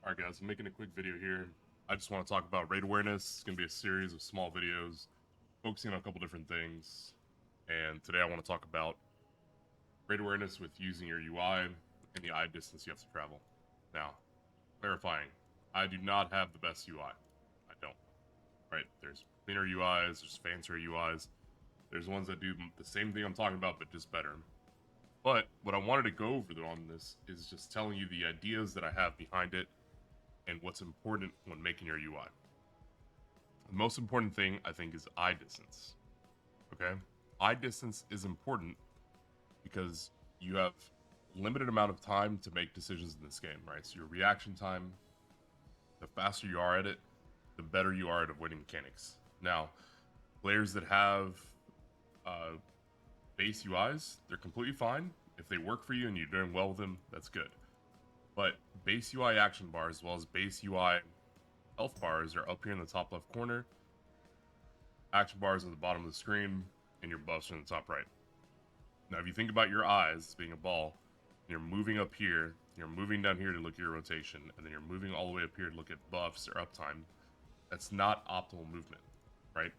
Alright guys, I'm making a quick video here. I just want to talk about raid awareness. It's going to be a series of small videos focusing on a couple different things. And today I want to talk about raid awareness with using your UI and the eye distance you have to travel. Now, clarifying, I do not have the best UI. I don't. Right? There's cleaner UIs, there's fancier UIs. There's ones that do the same thing I'm talking about, but just better. But what I wanted to go over on this is just telling you the ideas that I have behind it and what's important when making your UI. The most important thing, I think, is eye distance. Okay? Eye distance is important because you have limited amount of time to make decisions in this game, right? So your reaction time, the faster you are at it, the better you are at avoiding mechanics. Now, players that have base UIs, they're completely fine. If they work for you and you're doing well with them, that's good. But base UI action bars, as well as base UI health bars, are up here in the top left corner. Action bars at the bottom of the screen, and your buffs are in the top right. Now, if you think about your eyes being a ball, you're moving up here, you're moving down here to look at your rotation, and then you're moving all the way up here to look at buffs or uptime. That's not optimal movement, right?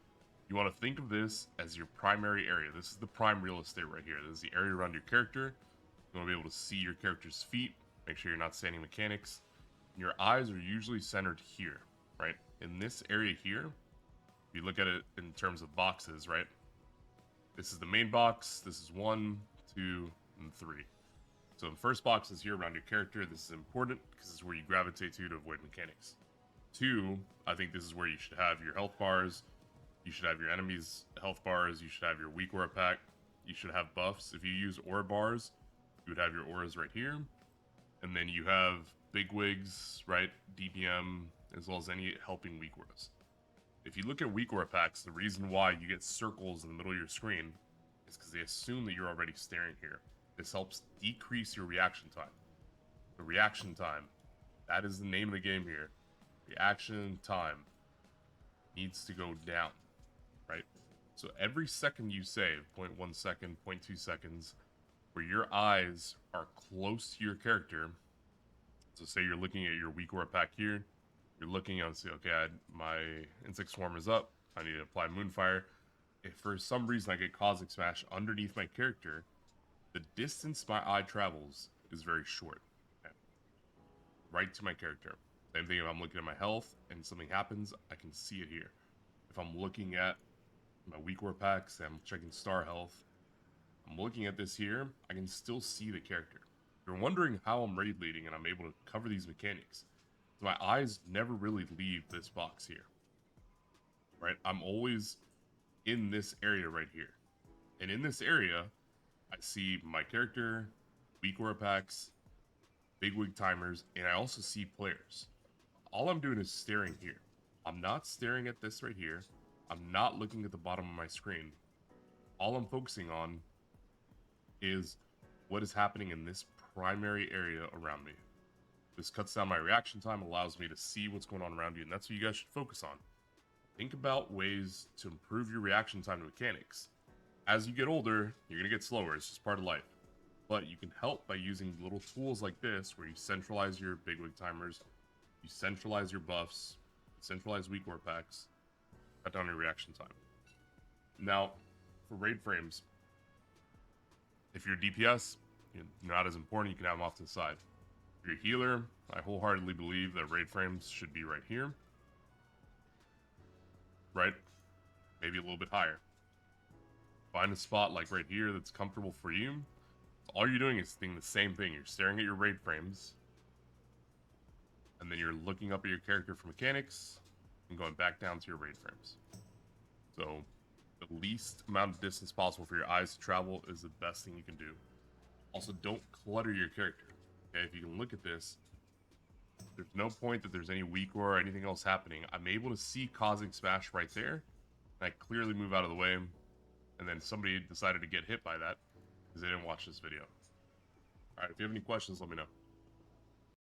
You want to think of this as your primary area. This is the prime real estate right here. This is the area around your character. You want to be able to see your character's feet. Make sure you're not standing mechanics. Your eyes are usually centered here, right? In this area here, if you look at it in terms of boxes, right? This is the main box. This is 1, 2, and 3. So the first box is here around your character. This is important because this is where you gravitate to avoid mechanics. 2, I think this is where you should have your health bars. You should have your enemies' health bars. You should have your weak aura pack. You should have buffs. If you use aura bars, you would have your auras right here. And then you have big wigs, right? DPM, as well as any helping weak auras. If you look at weak aura packs, the reason why you get circles in the middle of your screen is because they assume that you're already staring here. This helps decrease your reaction time. The reaction time, that is the name of the game here. Reaction time needs to go down, right? So every second you save, 0.1 second, 0.2 seconds, where your eyes are close to your character. So say you're looking at your weak aura pack here, you're looking and say, okay, my insect swarm is up, I need to apply moonfire. If for some reason I get cosmic smash underneath my character, the distance my eye travels is very short. Okay. Right to my character. Same thing if I'm looking at my health and something happens, I can see it here. If I'm looking at my weak aura packs and I'm checking star health, I'm looking at this here, I can still see the character. You're wondering how I'm raid leading and I'm able to cover these mechanics. So my eyes never really leave this box here. Right? I'm always in this area right here. And in this area, I see my character, weak aura packs, big wig timers, and I also see players. All I'm doing is staring here. I'm not staring at this right here. I'm not looking at the bottom of my screen. All I'm focusing on is what is happening in this primary area around me. This cuts down my reaction time, allows me to see what's going on around you, and that's what you guys should focus on. Think about ways to improve your reaction time to mechanics. As you get older, you're going to get slower. It's just part of life. But you can help by using little tools like this, where you centralize your big wig timers, you centralize your buffs, centralize weak aura packs, cut down your reaction time. Now, for raid frames, if you're DPS, you're not as important, you can have them off to the side. If you're a healer, I wholeheartedly believe that raid frames should be right here. Right? Maybe a little bit higher. Find a spot like right here that's comfortable for you. All you're doing is doing the same thing. You're staring at your raid frames, and then you're looking up at your character for mechanics, and going back down to your raid frames. So, the least amount of distance possible for your eyes to travel is the best thing you can do. Also, don't clutter your character. Okay, if you can look at this, there's no point that there's any weak aura or anything else happening. I'm able to see Cosmic Smash right there, and I clearly move out of the way, and then somebody decided to get hit by that because they didn't watch this video. Alright, if you have any questions, let me know.